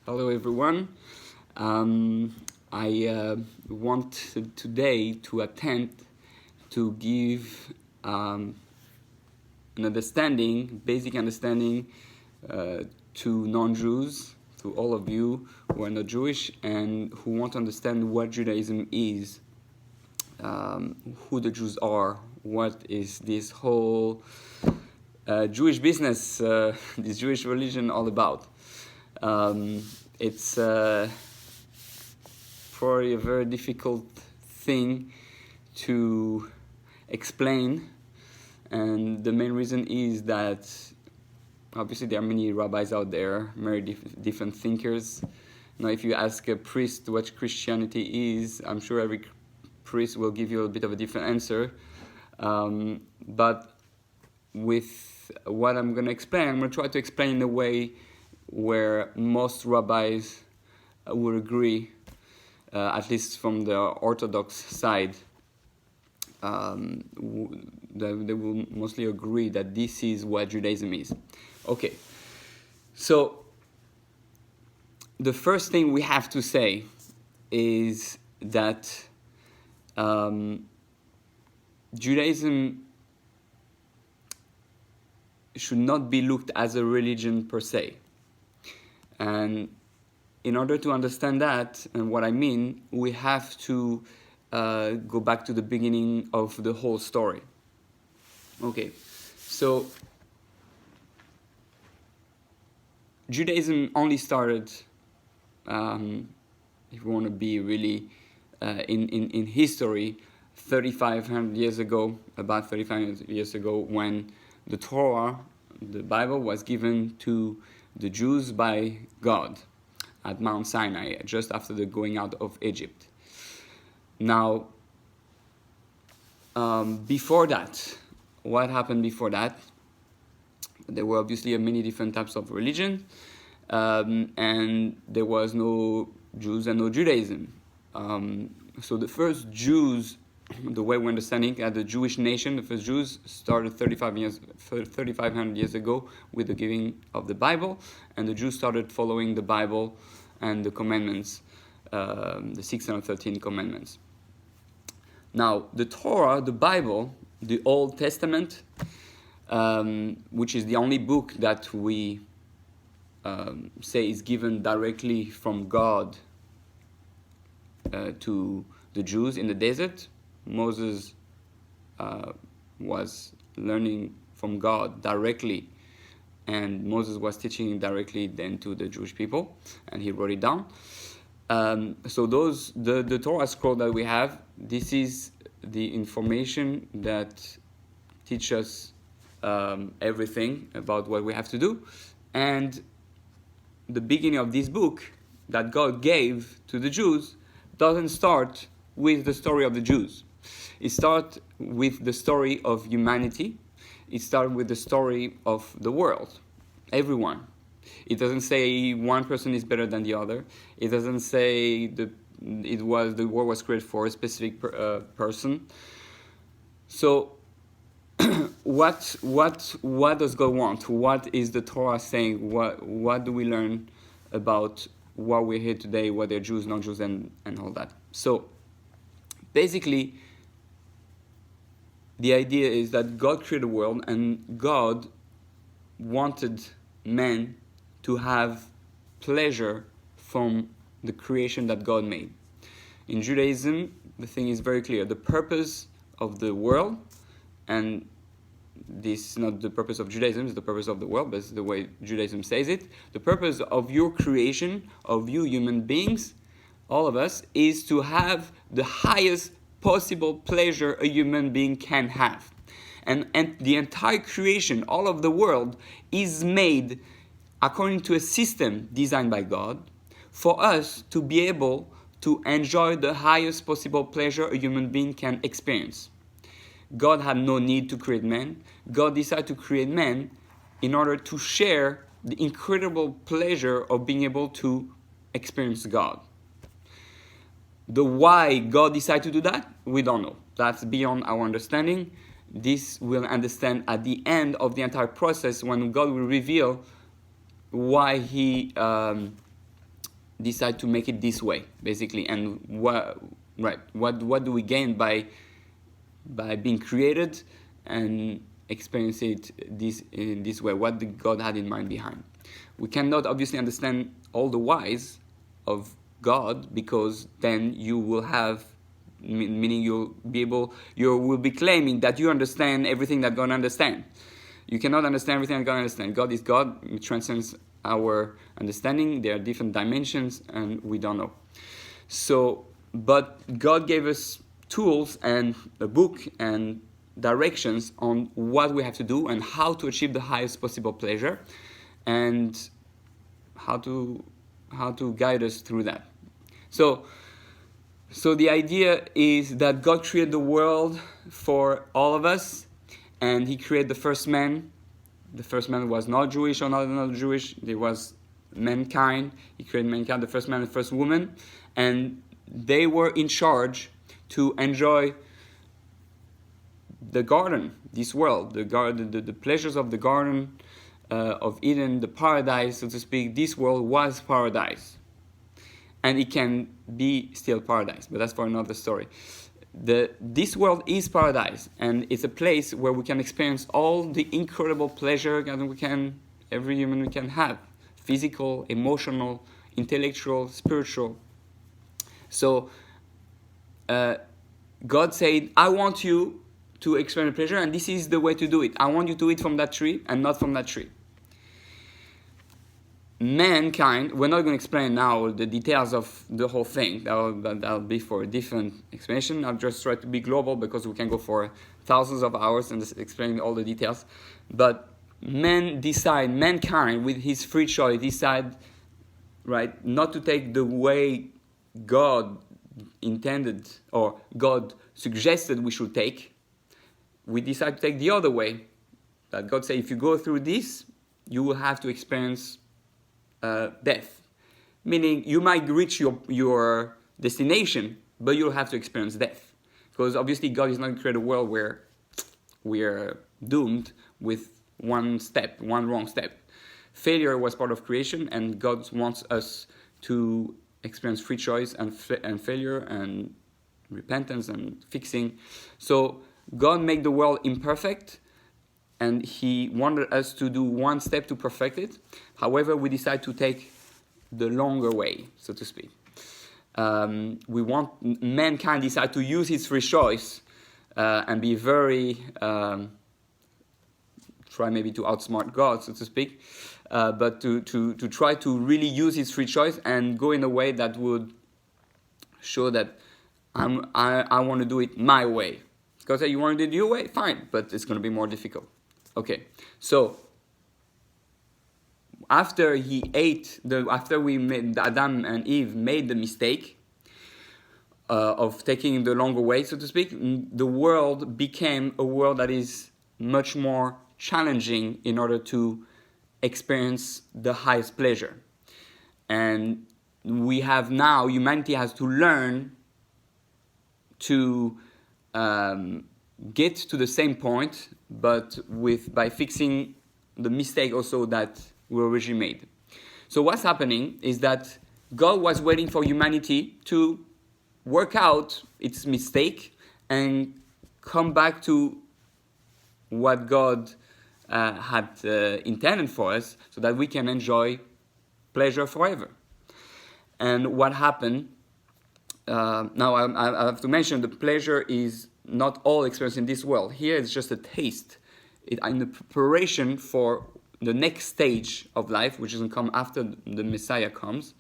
Hello everyone. I want today to attempt to give an understanding, basic understanding to non-Jews, to all of you who are not Jewish and who want to understand what Judaism is, who the Jews are, what is this whole Jewish business, this Jewish religion all about. It's probably a very difficult thing to explain, and the main reason is that obviously there are many rabbis out there, many different thinkers. Now, if you ask a priest what Christianity is, I'm sure every priest will give you a bit of a different answer. But with what I'm going to explain, I'm going to try to explain in a way where most rabbis would agree, at least from the Orthodox side. They will mostly agree that this is what Judaism is. Okay, so the first thing we have to say is that Judaism should not be looked as a religion per se. And in order to understand that and what I mean, we have to go back to the beginning of the whole story. Okay, so Judaism only started, if we want to be really in history, 3,500 years ago, about 3,500 years ago, when the Torah, the Bible, was given to the Jews by God at Mount Sinai, just after the going out of Egypt. Now, before that, what happened before that? There were obviously many different types of religion, and there was no Jews and no Judaism. So the first Jews, the way we understand it, the Jewish nation, the first Jews started 3,500 years ago with the giving of the Bible, and the Jews started following the Bible and the commandments, the 613 commandments. Now, the Torah, the Bible, the Old Testament, which is the only book that we say is given directly from God to the Jews in the desert. Moses was learning from God directly, and Moses was teaching directly then to the Jewish people, and he wrote it down. So the Torah scroll that we have, this is the information that teach us everything about what we have to do. And the beginning of this book that God gave to the Jews doesn't start with the story of the Jews. It starts with the story of humanity. It starts with the story of the world, everyone. It doesn't say one person is better than the other. It doesn't say the world was created for a specific person. So, what does God want? What is the Torah saying? What do we learn about why we're here today? Whether Jews, non-Jews, and all that. So, basically, the idea is that God created the world, and God wanted man to have pleasure from the creation that God made. In Judaism, the thing is very clear. The purpose of the world, and this is not the purpose of Judaism, it's the purpose of the world, but it's the way Judaism says it. The purpose of your creation, of you human beings, all of us, is to have the highest possible pleasure a human being can have. And the entire creation, all of the world, is made according to a system designed by God for us to be able to enjoy the highest possible pleasure a human being can experience. God had no need to create man. God decided to create man in order to share the incredible pleasure of being able to experience God. The why God decided to do that, we don't know. That's beyond our understanding. This we'll understand at the end of the entire process when God will reveal why he decide to make it this way, basically. And what do we gain by being created and experience it in this way? What did God had in mind behind? We cannot obviously understand all the whys of God, because then you will have, meaning you will be claiming that you understand everything that God understands. You cannot understand everything that God understands. God is God. It transcends our understanding. There are different dimensions, and we don't know. So, but God gave us tools and a book and directions on what we have to do and how to achieve the highest possible pleasure, and how to guide us through that. So the idea is that God created the world for all of us, and He created the first man. The first man was not Jewish or not Jewish. There was mankind. He created mankind, the first man and the first woman, and they were in charge to enjoy the garden, this world, the pleasures of the garden of Eden, the paradise, so to speak. This world was paradise, and it can be still paradise, but that's for another story. This world is paradise, and it's a place where we can experience all the incredible pleasure that every human can have: physical, emotional, intellectual, spiritual. So God said, I want you to experience pleasure, and this is the way to do it. I want you to eat from that tree and not from that tree. Mankind, we're not going to explain now the details of the whole thing. That'll be for a different explanation. I'll just try to be global, because we can go for thousands of hours and explain all the details. But mankind, with his free choice, decide, right, not to take the way God intended or God suggested we should take. We decide to take the other way. That God said, if you go through this, you will have to experience death. Meaning, you might reach your destination, but you'll have to experience death. Because obviously God is not going to create a world where we're doomed with one wrong step. Failure was part of creation, and God wants us to experience free choice and failure and repentance and fixing. So God made the world imperfect, and He wanted us to do one step to perfect it. However, we decide to take the longer way, so to speak. Mankind decide to use his free choice and be very, try maybe to outsmart God, so to speak, but to try to really use his free choice and go in a way that would show that I want to do it my way. Because you want to do it your way, fine, but it's going to be more difficult. Okay, so after Adam and Eve made the mistake of taking the longer way, so to speak, the world became a world that is much more challenging in order to experience the highest pleasure. And humanity has to learn to get to the same point, but by fixing the mistake also that we originally made. So what's happening is that God was waiting for humanity to work out its mistake and come back to what God had intended for us, so that we can enjoy pleasure forever. And what happened, now I have to mention, the pleasure is not all experienced in this world. Here it's just a taste. In the preparation for the next stage of life, which is going to come after the Messiah comes,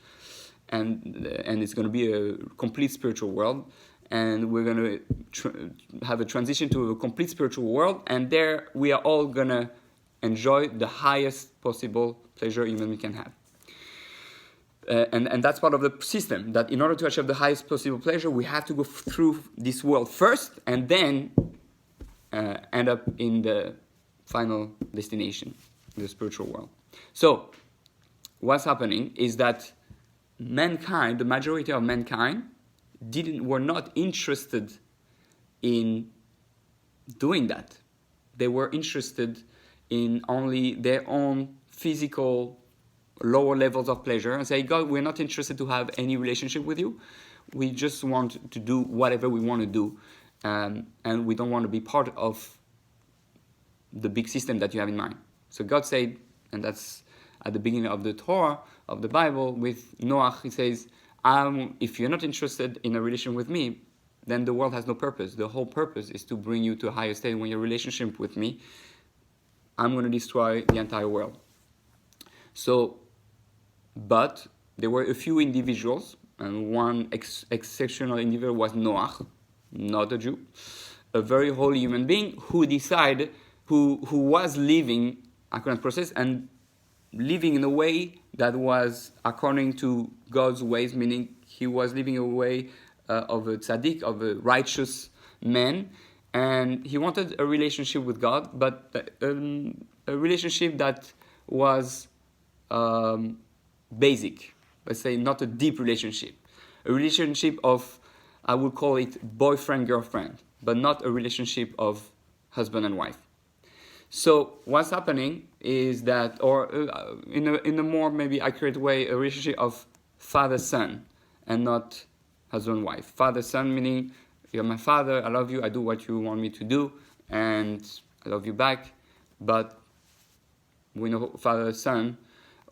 and it's going to be a complete spiritual world, and we're going to have a transition to a complete spiritual world, and there we are all going to enjoy the highest possible pleasure human can have. And that's part of the system, that in order to achieve the highest possible pleasure, we have to go through this world first, and then end up in the final destination, the spiritual world. So, what's happening is that mankind, the majority of mankind, were not interested in doing that. They were interested in only their own physical lower levels of pleasure and say, God, we're not interested to have any relationship with you. We just want to do whatever we want to do. And we don't want to be part of the big system that you have in mind. So God said, and that's at the beginning of the Torah, of the Bible, with Noah, he says, if you're not interested in a relation with me, then the world has no purpose. The whole purpose is to bring you to a higher state. When your relationship with me, I'm going to destroy the entire world. So, but there were a few individuals, and one exceptional individual was Noah, not a Jew, a very holy human being who decided, who was living according to process and living in a way that was according to God's ways, meaning he was living a way of a tzaddik, of a righteous man, and he wanted a relationship with God, but a relationship that was basic, let's say not a deep relationship, a relationship of, I would call it boyfriend-girlfriend, but not a relationship of husband and wife. So what's happening is that, or in a more maybe accurate way, a relationship of father-son and not husband-wife. Father-son meaning, you're my father, I love you, I do what you want me to do, and I love you back. But we know father-son,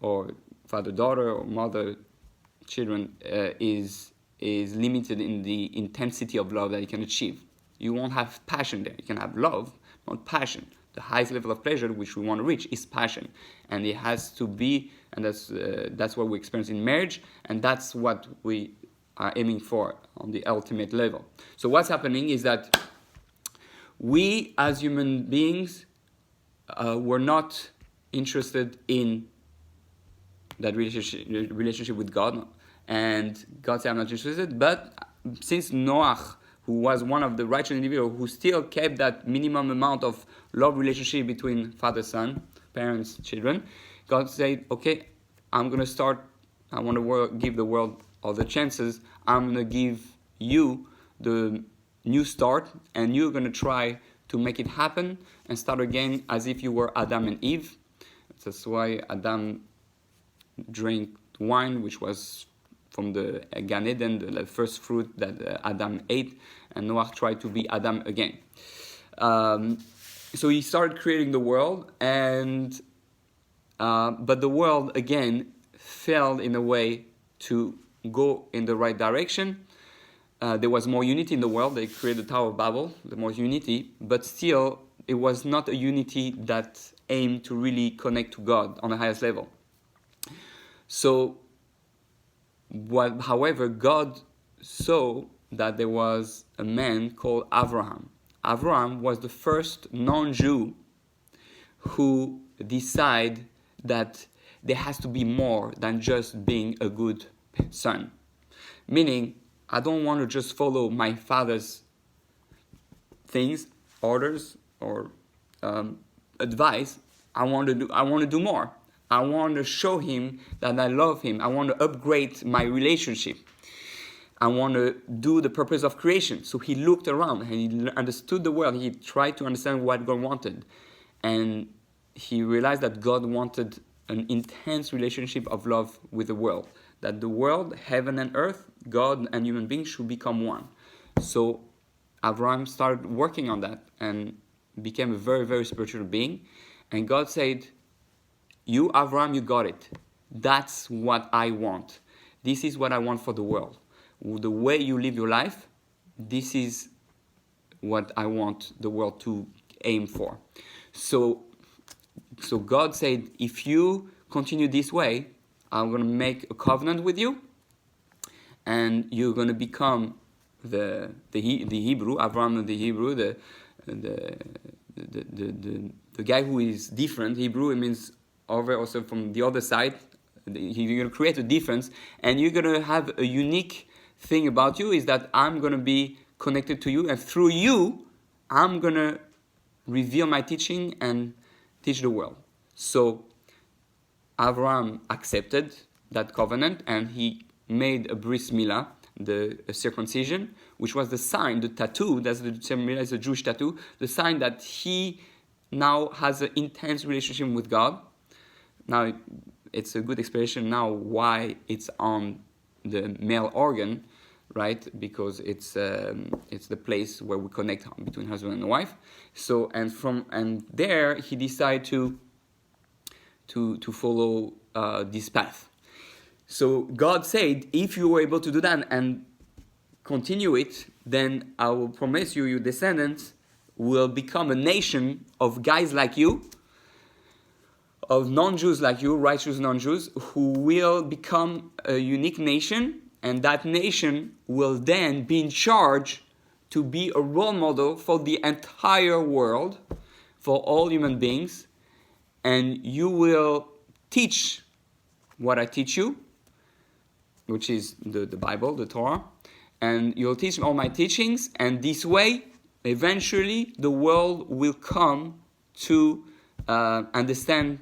or father-daughter, or mother-children is limited in the intensity of love that you can achieve. You won't have passion there. You can have love, not passion. The highest level of pleasure which we want to reach is passion, and it has to be, and that's what we experience in marriage, and that's what we are aiming for on the ultimate level. So what's happening is that we as human beings were not interested in that relationship with God, and God said, I'm not interested. But since Noah, who was one of the righteous individuals who still kept that minimum amount of love relationship between father, son, parents, children, God said, okay, I'm going to start, I want to give the world all the chances, I'm going to give you the new start, and you're going to try to make it happen and start again as if you were Adam and Eve. That's why Adam drank wine, which was from the Gan Eden, the first fruit that Adam ate, and Noah tried to be Adam again. So he started creating the world, and but the world again failed in a way to go in the right direction. There was more unity in the world. They created the Tower of Babel, the more unity, but still it was not a unity that aimed to really connect to God on the highest level. So, however, God saw that there was a man called Abraham. Abraham was the first non-Jew who decided that there has to be more than just being a good son. Meaning, I don't want to just follow my father's things, orders, or advice. I want to do more. I want to show him that I love him. I want to upgrade my relationship. I want to do the purpose of creation. So he looked around and he understood the world. He tried to understand what God wanted. And he realized that God wanted an intense relationship of love with the world. That the world, heaven and earth, God and human beings should become one. So Abraham started working on that and became a very, very spiritual being. And God said, you, Abraham, you got it. That's what I want. This is what I want for the world. The way you live your life, this is what I want the world to aim for. So God said, if you continue this way, I'm going to make a covenant with you, and you're going to become the Hebrew, Abraham the Hebrew, the guy who is different. Hebrew, it means over also from the other side. You're going to create a difference, and you're going to have a unique thing about you, is that I'm going to be connected to you, and through you, I'm going to reveal my teaching and teach the world. So Abraham accepted that covenant, and he made a bris milah, the circumcision, which was the sign, the tattoo, that's the milah is a Jewish tattoo, the sign that he now has an intense relationship with God. Now, it's a good explanation now why it's on the male organ, right? Because it's the place where we connect between husband and wife. So and there he decided to follow this path. So God said, if you were able to do that and continue it, then I will promise you, your descendants will become a nation of guys like you, of non-Jews like you, righteous non-Jews, who will become a unique nation, and that nation will then be in charge to be a role model for the entire world, for all human beings, and you will teach what I teach you, which is the Bible, the Torah, and you'll teach all my teachings, and this way, eventually, the world will come to understand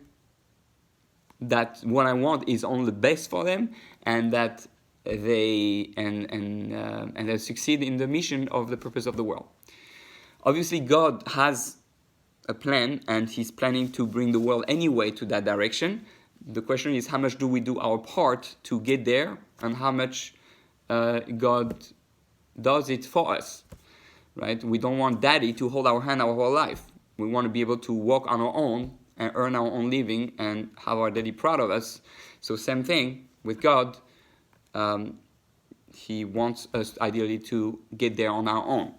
that what I want is only the best for them, and that they they succeed in the mission of the purpose of the world. Obviously, God has a plan, and He's planning to bring the world anyway to that direction. The question is, how much do we do our part to get there, and how much God does it for us, right? We don't want Daddy to hold our hand our whole life. We want to be able to walk on our own and earn our own living and have our Daddy proud of us. So same thing with God. He wants us ideally to get there on our own.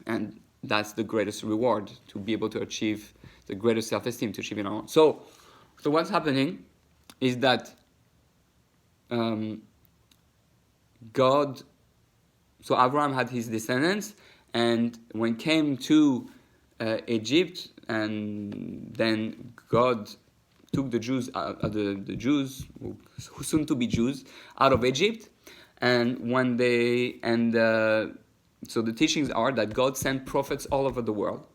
And that's the greatest reward, to be able to achieve the greatest self-esteem, to achieve it on our own. So what's happening is that so Abraham had his descendants, and when came to Egypt, and then God took the Jews, the Jews, who soon to be Jews, out of Egypt, and so the teachings are that God sent prophets all over the world,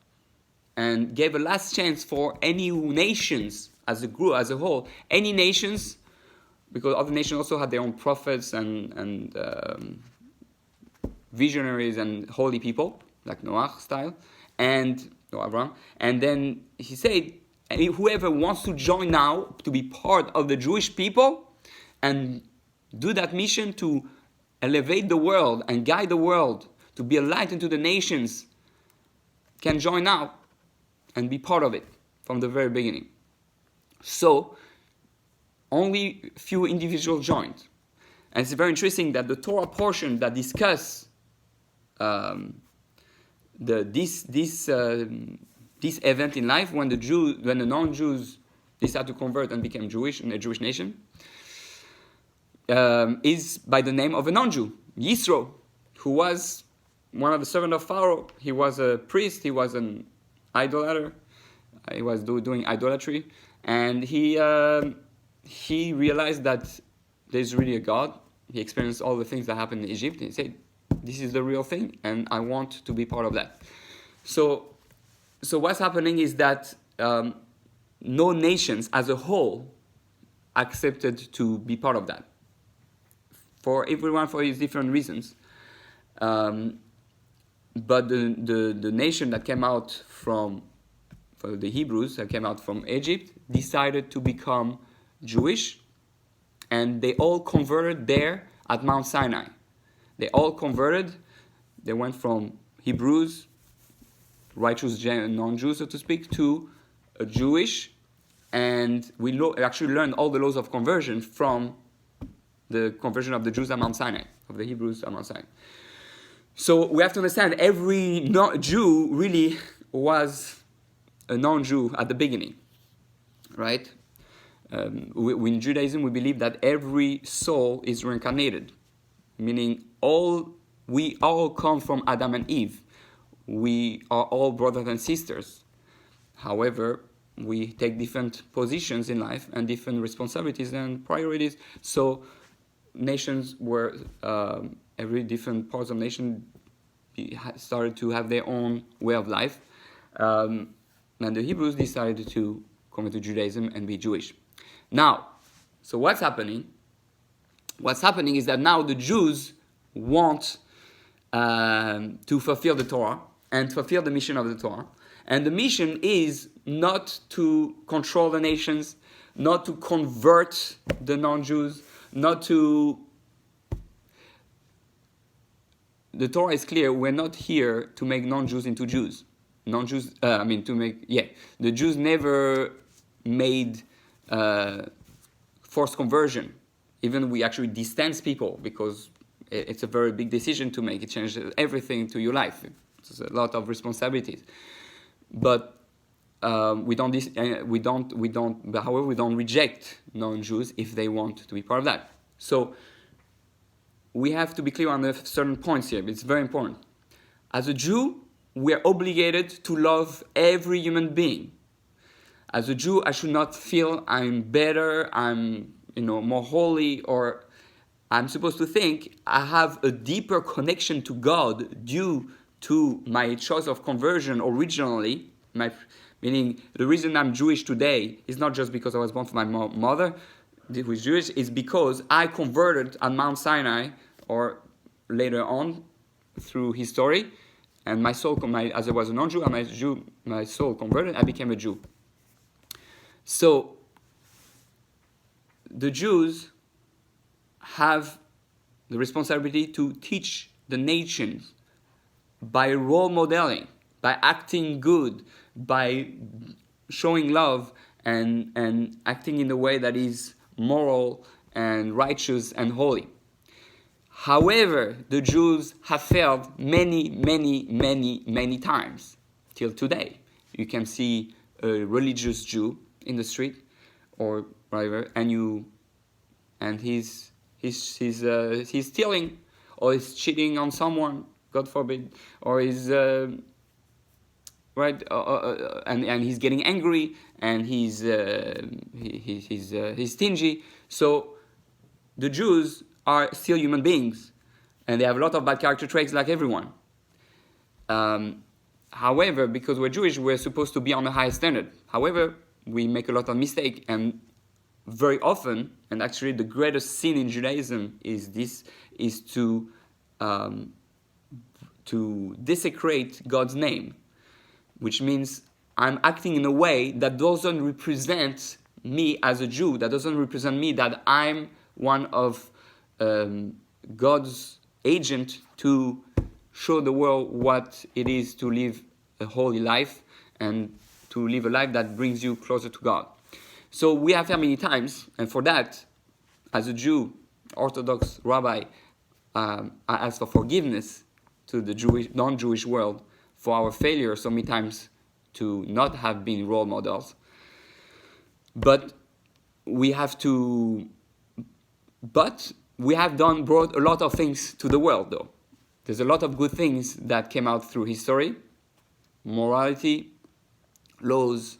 and gave a last chance for any nations as a group, as a whole, any nations, because other nations also had their own prophets and visionaries and holy people, like Noah style, and Abraham. And then he said, whoever wants to join now to be part of the Jewish people and do that mission to elevate the world and guide the world to be a light into the nations, can join now and be part of it from the very beginning. So only few individuals joined. And it's very interesting that the Torah portion that discuss this event in life, when the non-Jews decided to convert and became Jewish in a Jewish nation, is by the name of a non-Jew, Yisro, who was one of the servants of Pharaoh. He was a priest. He was an idolater. He was doing idolatry, and he realized that there's really a God. He experienced all the things that happened in Egypt, and he said, this is the real thing, and I want to be part of that. So what's happening is that no nations as a whole accepted to be part of that. For everyone, for his different reasons. But the nation that came out for the Hebrews that came out from Egypt decided to become Jewish, and they all converted there at Mount Sinai. They all converted. They went from Hebrews, righteous non-Jews, so to speak, to a Jewish, and we actually learned all the laws of conversion from the conversion of the Jews at Mount Sinai, of the Hebrews at Mount Sinai. So we have to understand every Jew really was a non-Jew at the beginning, right? In Judaism, we believe that every soul is reincarnated, meaning we all come from Adam and Eve. We are all brothers and sisters. However, we take different positions in life and different responsibilities and priorities. So nations were, every different parts of nation started to have their own way of life. And the Hebrews decided to convert to Judaism and be Jewish. Now, so what's happening? What's happening is that now the Jews want to fulfill the Torah and fulfill the mission of the Torah. And the mission is not to control the nations, not to convert the non-Jews, not to... The Torah is clear, we're not here to make non-Jews into Jews. Non-Jews, the Jews never made forced conversion. Even we actually distance people because it's a very big decision to make. It changes everything to your life. It's a lot of responsibilities. But however, we don't reject non-Jews if they want to be part of that. So we have to be clear on certain points here. It's very important. As a Jew, we are obligated to love every human being. As a Jew, I should not feel I'm better, I'm more holy, or I'm supposed to think I have a deeper connection to God due to my choice of conversion originally. Meaning the reason I'm Jewish today is not just because I was born from my mother who is Jewish, is because I converted at Mount Sinai or later on through history, and my soul, as I was a non-Jew, and my soul converted, I became a Jew. So the Jews have the responsibility to teach the nations by role modeling, by acting good, by showing love and acting in a way that is moral and righteous and holy. However, the Jews have failed many, many, many, many times till today. You can see a religious Jew in the street or whatever, and he's stealing, or he's cheating on someone, God forbid, or he's and he's getting angry, and he's stingy. So the Jews are still human beings, and they have a lot of bad character traits like everyone. However, because we're Jewish, we're supposed to be on a high standard. However, we make a lot of mistakes, and very often, and actually the greatest sin in Judaism is to desecrate God's name, which means I'm acting in a way that doesn't represent me as a Jew, that doesn't represent me, that I'm one of God's agent to show the world what it is to live a holy life and to live a life that brings you closer to God. So we have failed many times, and for that, as a Jew, Orthodox rabbi, I ask for forgiveness to the non-Jewish world for our failure so many times to not have been role models. But we have brought a lot of things to the world, though. There's a lot of good things that came out through history, morality, laws,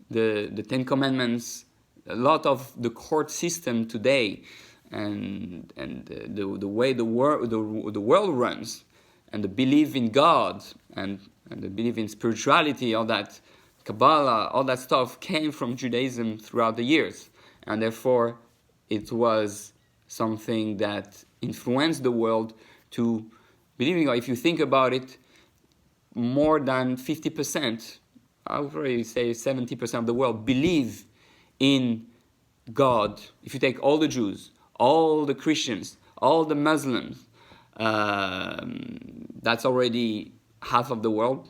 the Ten Commandments, a lot of the court system today, and the way the world runs, and the belief in God, and the belief in spirituality, all that, Kabbalah, all that stuff came from Judaism throughout the years, and therefore it was something that influenced the world to believe in God. If you think about it, more than 50%, I would probably say 70% of the world believe in God. If you take all the Jews, all the Christians, all the Muslims, that's already half of the world,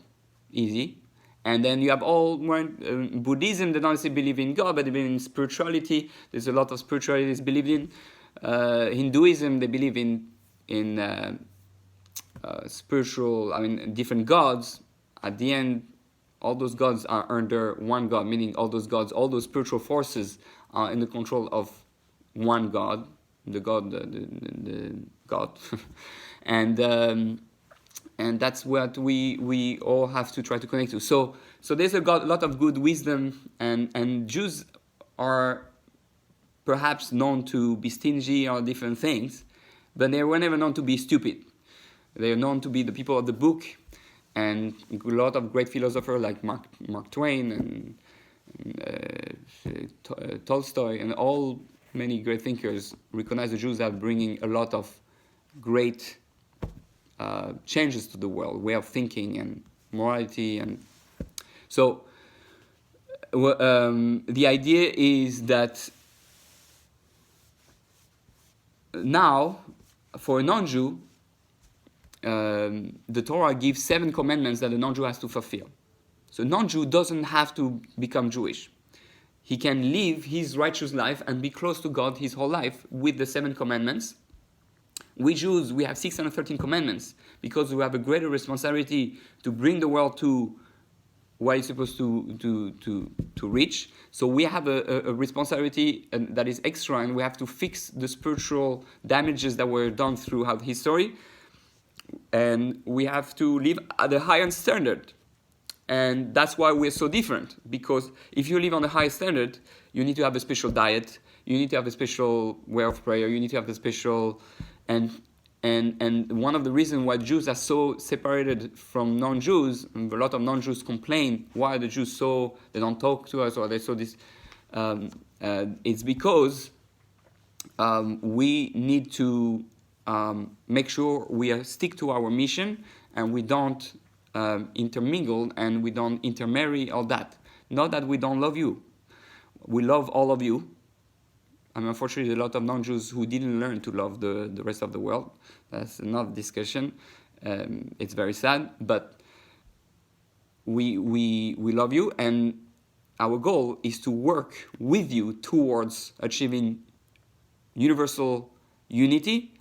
easy. And then you have all Buddhism, they don't necessarily believe in God, but they believe in spirituality. There's a lot of spiritualities believed in. Hinduism, they believe in spiritual, different gods. At the end, all those gods are under one God, meaning all those gods, all those spiritual forces are in the control of one God, the God. And that's what we all have to try to connect to. So there's a lot of good wisdom, and Jews are perhaps known to be stingy or different things, but they were never known to be stupid. They are known to be the people of the book, and a lot of great philosophers like Mark Twain and Tolstoy and many great thinkers recognize the Jews as bringing a lot of great changes to the world, way of thinking and morality. And so the idea is that now, for a non-Jew, the Torah gives 7 commandments that a non-Jew has to fulfill. So a non-Jew doesn't have to become Jewish. He can live his righteous life and be close to God his whole life with the 7 commandments. We Jews, we have 613 commandments because we have a greater responsibility to bring the world to what it's supposed to reach. So we have a responsibility that is extra, and we have to fix the spiritual damages that were done throughout history. And we have to live at a higher standard. And that's why we're so different. Because if you live on a high standard, you need to have a special diet, you need to have a special way of prayer, you need to have a special... And one of the reasons why Jews are so separated from non-Jews, and a lot of non-Jews complain, why are the Jews so, they don't talk to us, or they're so this, it's because we need to make sure we stick to our mission, and we don't intermingle, and we don't intermarry, all that. Not that we don't love you. We love all of you. I mean, unfortunately, a lot of non-Jews who didn't learn to love the rest of the world. That's another discussion. It's very sad, but we love you, and our goal is to work with you towards achieving universal unity,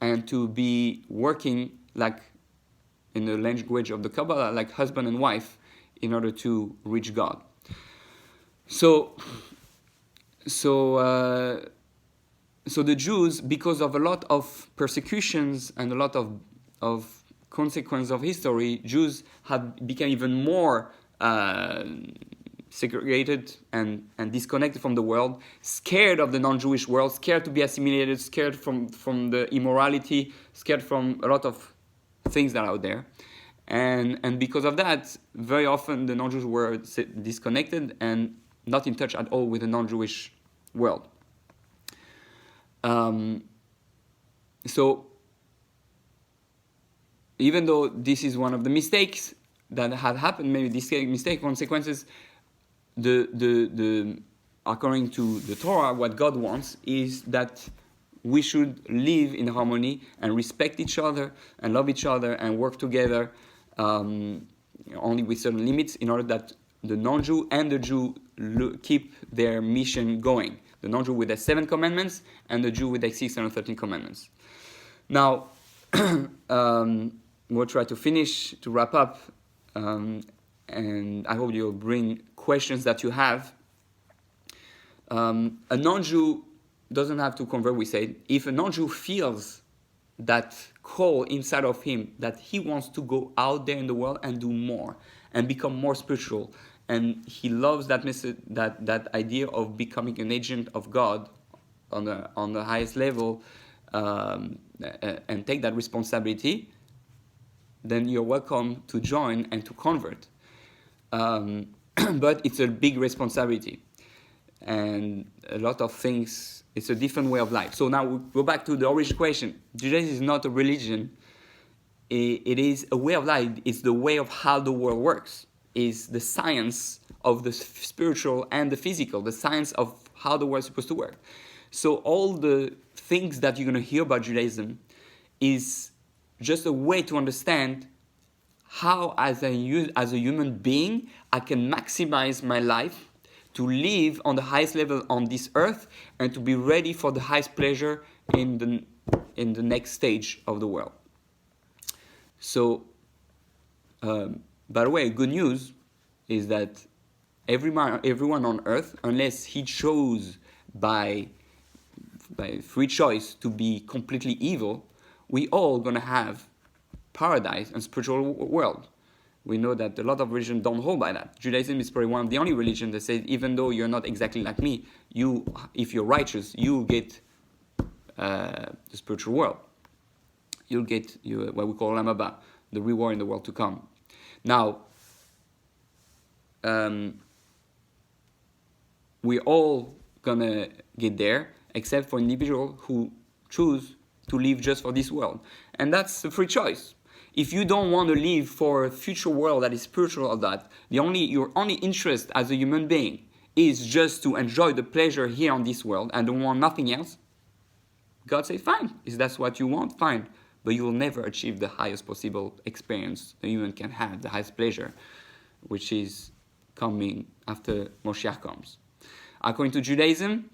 and to be working, like in the language of the Kabbalah, like husband and wife, in order to reach God. So the Jews, because of a lot of persecutions and a lot of consequence of history, Jews have become even more segregated and disconnected from the world, scared of the non-Jewish world, scared to be assimilated, scared from the immorality, scared from a lot of things that are out there. And because of that, very often the non-Jews were disconnected and not in touch at all with the non-Jewish world. So even though this is one of the mistakes that had happened, maybe this mistake consequences, according to the Torah, what God wants is that we should live in harmony and respect each other and love each other and work together, only with certain limits, in order that the non-Jew and the Jew keep their mission going. The non-Jew with the 7 commandments, and the Jew with the 613 commandments. Now, we'll try to finish, to wrap up, and I hope you'll bring questions that you have. A non-Jew doesn't have to convert, we said. If a non-Jew feels that call inside of him, that he wants to go out there in the world and do more, and become more spiritual, and he loves that message, that idea of becoming an agent of God on the highest level, and take that responsibility, then you're welcome to join and to convert. But it's a big responsibility, and a lot of things. It's a different way of life. So now we go back to the original question. Judaism is not a religion. It is a way of life. It's the way of how the world works. Is the science of the spiritual and the physical, the science of how the world is supposed to work. So all the things that you're going to hear about Judaism is just a way to understand how, as a human being, I can maximize my life to live on the highest level on this earth and to be ready for the highest pleasure in the next stage of the world. So, by the way, good news is that everyone on earth, unless he chose by free choice to be completely evil, we all going to have paradise and spiritual world. We know that a lot of religions don't hold by that. Judaism is probably one of the only religions that says, even though you're not exactly like me, if you're righteous, you get the spiritual world. You'll get what we call Olam Haba, the reward in the world to come. Now, we're all gonna get there, except for individuals who choose to live just for this world. And that's a free choice. if you don't want to live for a future world that is spiritual or that, your only interest as a human being is just to enjoy the pleasure here on this world and don't want nothing else, God says, fine. If that's what you want, fine. But you will never achieve the highest possible experience a human can have, the highest pleasure, which is coming after Moshiach comes. According to Judaism,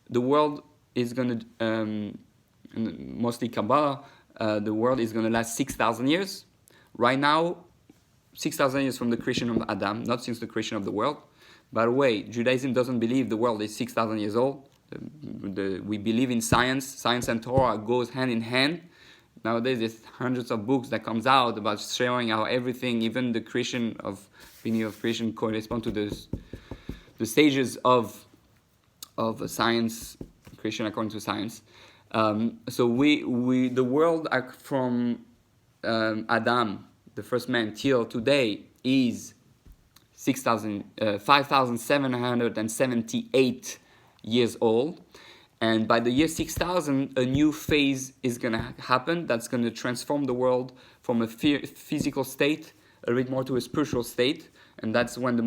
the world is going to, mostly Kabbalah, the world is going to last 6,000 years. Right now, 6,000 years from the creation of Adam, not since the creation of the world. By the way, Judaism doesn't believe the world is 6,000 years old. We believe in science. Science and Torah goes hand in hand. Nowadays, there's hundreds of books that comes out about showing how everything, even the beginning of creation, correspond to the stages of science, creation according to science. So the world from Adam, the first man, till today is 5,778 years old. And by the year 6000, a new phase is going to happen that's going to transform the world from a physical state a bit more to a spiritual state. And that's when the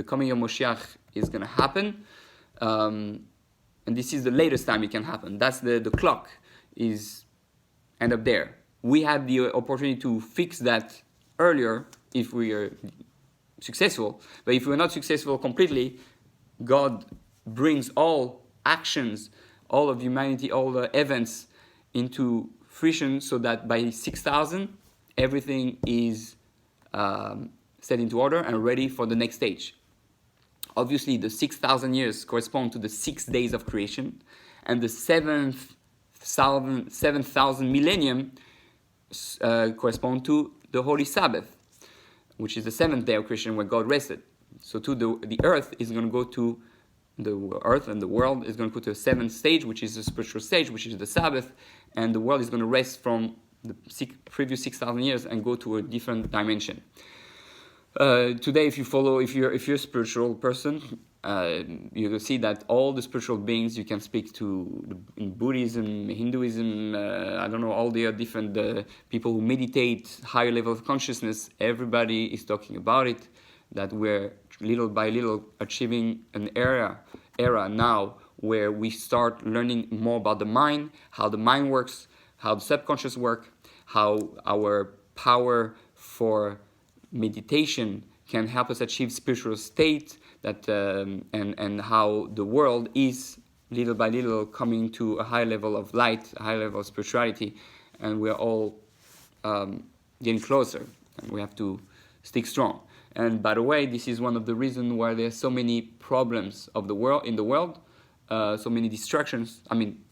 coming of Moshiach is going to happen. And this is the latest time it can happen. That's the clock is end up there. We had the opportunity to fix that earlier if we are successful. But if we're not successful completely, God brings all actions, all of humanity, all the events into fruition so that by 6000, everything is set into order and ready for the next stage. Obviously, the 6,000 years correspond to the 6 days of creation, and the 7,000 millennium correspond to the Holy Sabbath, which is the 7th day of creation where God rested. So the earth is going to go to the earth, and the world is going to go to a 7th stage, which is the spiritual stage, which is the Sabbath, and the world is going to rest from the previous 6,000 years and go to a different dimension. Today, if you're a spiritual person, you will see that all the spiritual beings you can speak to in Buddhism, Hinduism, I don't know, all the different people who meditate, higher level of consciousness, everybody is talking about it, that we're little by little achieving an era now where we start learning more about the mind, how the mind works, how the subconscious work, how our power for meditation can help us achieve spiritual state, that and how the world is little by little coming to a high level of light, a high level of spirituality, and we're all getting closer, and we have to stick strong. And by the way, this is one of the reasons why there's so many problems of the world in the world, so many distractions. I mean,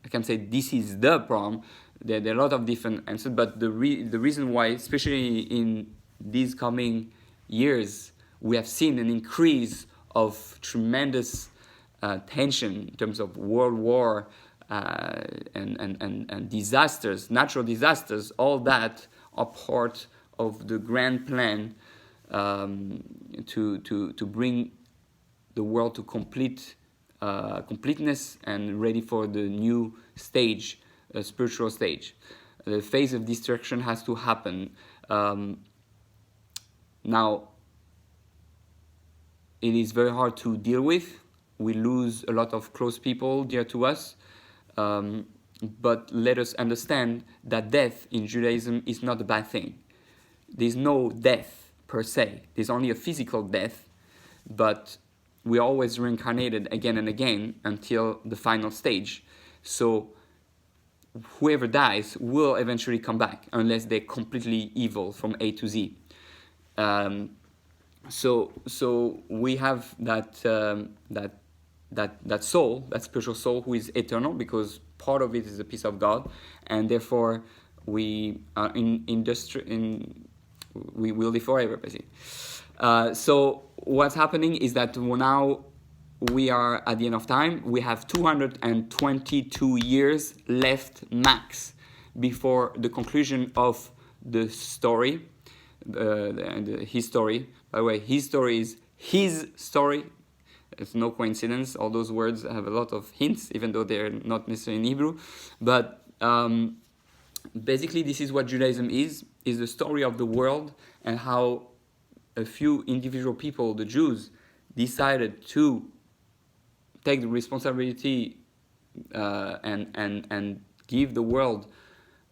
I can say this is the problem. There are a lot of different answers, but the reason why, especially in these coming years, we have seen an increase of tremendous tension in terms of world war and disasters, natural disasters. All that are part of the grand plan to bring the world to completeness and ready for the new stage, spiritual stage. The phase of destruction has to happen. Now, it is very hard to deal with. We lose a lot of close people dear to us. But let us understand that death in Judaism is not a bad thing. There's no death per se. There's only a physical death, but we are always reincarnated again and again until the final stage. So whoever dies will eventually come back unless they're completely evil from A to Z. So we have that soul, that spiritual soul, who is eternal, because part of it is a piece of God, and therefore we are we will live forever, basically. So what's happening is that now we are at the end of time. We have 222 years left max before the conclusion of the story, his story. By the way, his story is his story. It's no coincidence. All those words have a lot of hints, even though they're not necessarily in Hebrew. But basically, this is what Judaism is the story of the world and how a few individual people, the Jews, decided to take the responsibility and give the world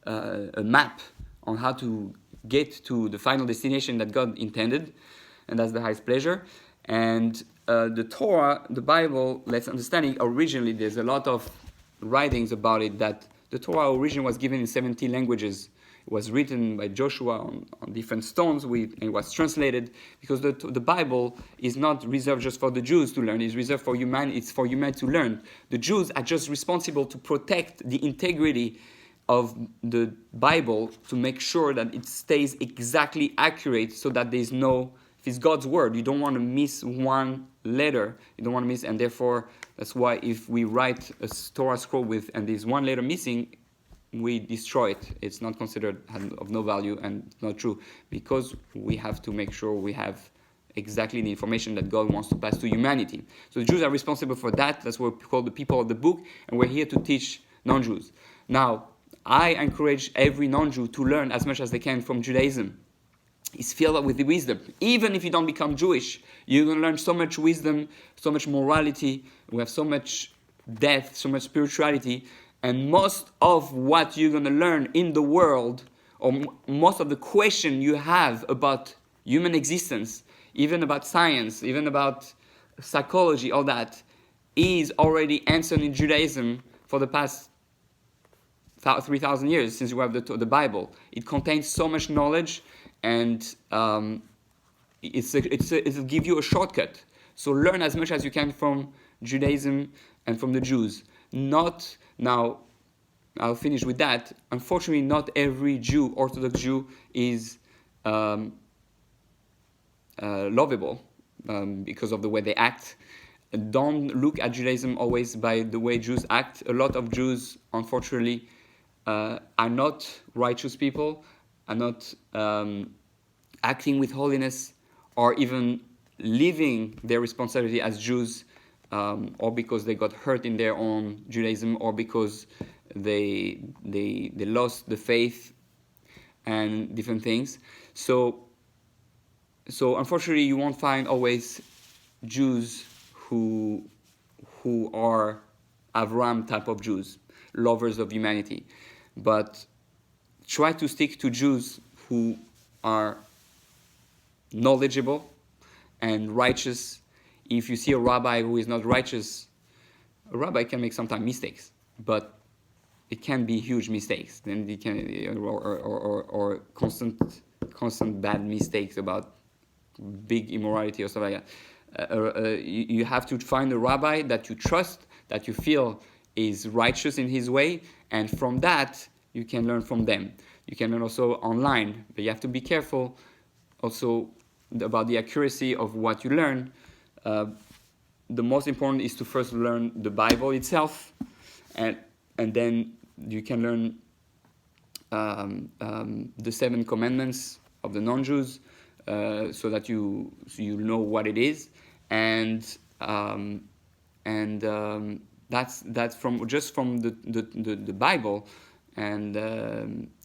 a map on how to get to the final destination that God intended, and that's the highest pleasure. And the Torah, the Bible, let's understand it. Originally, there's a lot of writings about it that the Torah originally was given in 70 languages. It was written by Joshua on different stones, and it was translated, because the Bible is not reserved just for the Jews to learn. It's reserved for humanity. It's for humanity to learn. The Jews are just responsible to protect the integrity of the Bible, to make sure that it stays exactly accurate, so that there's no, if it's God's word, you don't want to miss one letter. You don't want to miss, and therefore, that's why if we write a Torah scroll and there's one letter missing, we destroy it. It's not considered of no value and not true, because we have to make sure we have exactly the information that God wants to pass to humanity. So the Jews are responsible for that. That's what we call the people of the book, and we're here to teach non-Jews. Now, I encourage every non-Jew to learn as much as they can from Judaism. It's filled with the wisdom. Even if you don't become Jewish, you're going to learn so much wisdom, so much morality. We have so much depth, so much spirituality. And most of what you're going to learn in the world, or most of the question you have about human existence, even about science, even about psychology, all that, is already answered in Judaism for the past 3,000 years, since we have the Bible. It contains so much knowledge, and it'll give you a shortcut. So learn as much as you can from Judaism and from the Jews. Now, I'll finish with that. Unfortunately, not every Jew, Orthodox Jew, is lovable because of the way they act. Don't look at Judaism always by the way Jews act. A lot of Jews, unfortunately, are not righteous people, are not acting with holiness, or even living their responsibility as Jews, or because they got hurt in their own Judaism, or because they lost the faith and different things. So unfortunately, you won't find always Jews who are Avram type of Jews, lovers of humanity. But try to stick to Jews who are knowledgeable and righteous. If you see a rabbi who is not righteous, a rabbi can make sometimes mistakes, but it can be huge mistakes. Then it can, or constant bad mistakes about big immorality or stuff like that. You have to find a rabbi that you trust, that you feel is righteous in his way, and from that you can learn from them. You can learn also online, but you have to be careful also about the accuracy of what you learn. The most important is to first learn the Bible itself, and then you can learn the 7 commandments of the non-Jews, so that you know what it is, and that's from the Bible, and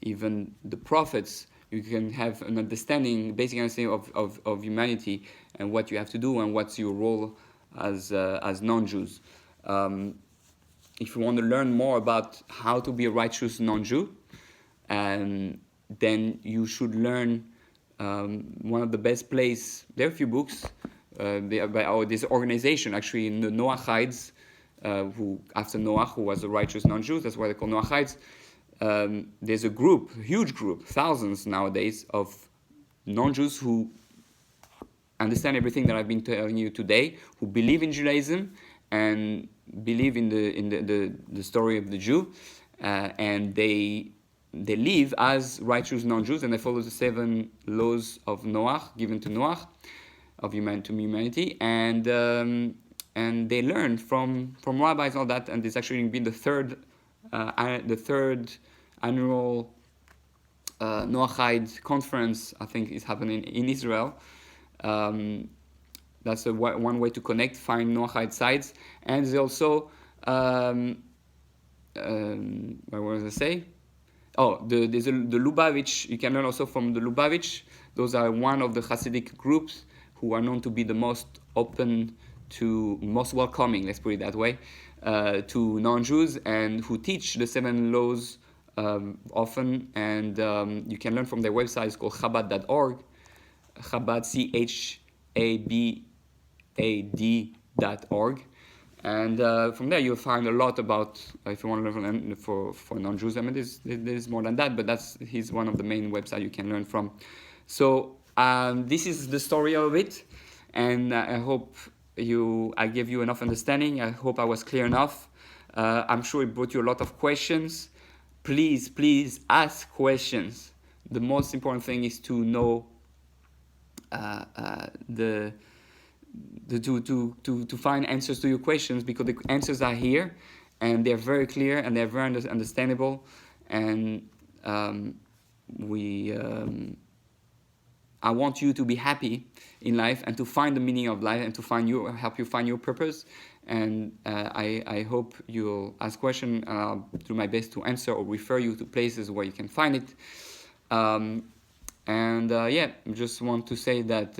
even the prophets. You can have an understanding, basic understanding of humanity and what you have to do and what's your role as non-Jews. If you want to learn more about how to be a righteous non-Jew, then you should learn one of the best places. There are a few books by this organization, actually, in the NOACHIDES, who after Noah, who was a righteous non-Jew, that's why they're called NOACHIDES. There's a huge group, thousands nowadays, of non-Jews who understand everything that I've been telling you today, who believe in Judaism and believe in the story of the Jew, and they live as righteous non-Jews, and they follow the 7 laws of Noah given to Noah, of humanity, and they learn from rabbis and all that. And it's actually been the third annual Noachide conference, I think, is happening in Israel. That's one way to connect, find Noachide sites. And there's also, what was I say? There's the Lubavitch. You can learn also from the Lubavitch. Those are one of the Hasidic groups who are known to be the most open to, most welcoming, let's put it that way, to non-Jews, and who teach the 7 laws often. And you can learn from their website. It's called Chabad.org. Chabad, CHABAD.org. And from there you'll find a lot about, if you want to learn for non-Jews. I mean, there's more than that, but he's one of the main websites you can learn from. So this is the story of it, and I hope I gave you enough understanding. I hope I was clear enough. I'm sure it brought you a lot of questions. Please ask questions. The most important thing is to know to find answers to your questions, because the answers are here and they're very clear and they're very understandable, and I want you to be happy in life and to find the meaning of life and to help you find your purpose. And I hope you'll ask questions, and I'll do my best to answer or refer you to places where you can find it. I just want to say that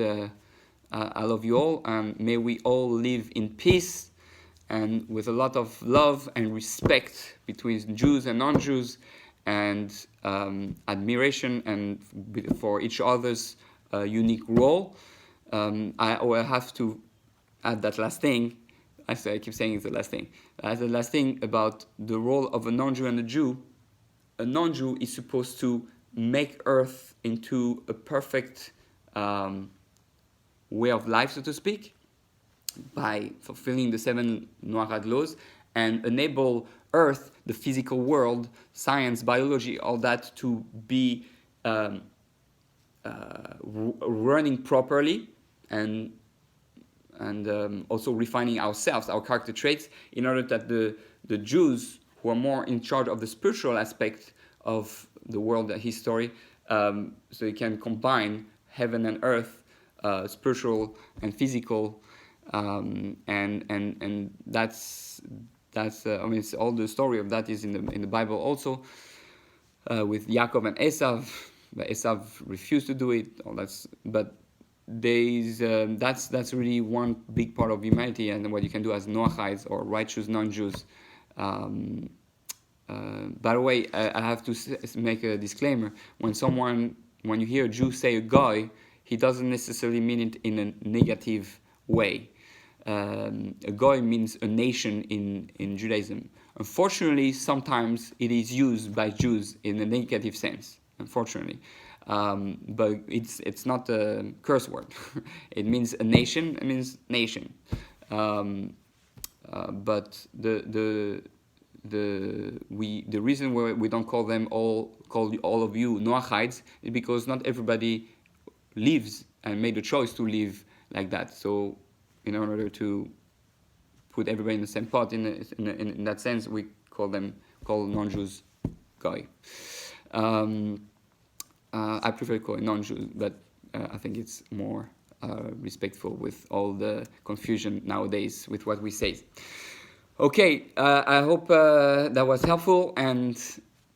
I love you all, and may we all live in peace and with a lot of love and respect between Jews and non-Jews, and admiration and for each other's unique role. I have to add that last thing. I keep saying it's the last thing. The last thing about the role of a non-Jew and a Jew. A non-Jew is supposed to make Earth into a perfect way of life, so to speak, by fulfilling the 7 NOACHIDES laws, and enable Earth, the physical world, science, biology, all that, to be running properly, and also refining ourselves, our character traits, in order that the Jews, who are more in charge of the spiritual aspect of the world history, so they can combine heaven and earth, spiritual and physical, and that's I mean, it's all the story of that is in the Bible also, with Yaakov and Esav. But Esav refused to do it. But that's really one big part of humanity, and what you can do as Noachides or righteous non-Jews. By the way, I have to make a disclaimer. When you hear a Jew say a guy, he doesn't necessarily mean it in a negative way. A goy means a nation in Judaism. Unfortunately, sometimes it is used by Jews in a negative sense. Unfortunately, but it's not a curse word. It means a nation. It means nation. But the reason why we don't call all of you Noachides is because not everybody lives and made a choice to live like that. So, in order to put everybody in the same pot, in that sense, we call non-Jews goy. I prefer calling non-Jews, but I think it's more respectful with all the confusion nowadays with what we say. Okay, I hope that was helpful, and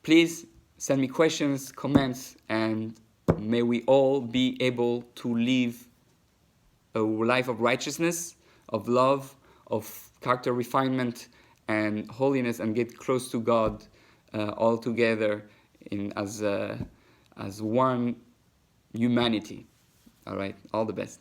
please send me questions, comments, and may we all be able to live a life of righteousness, of love, of character refinement and holiness, and get close to God all together as one humanity. All right, all the best.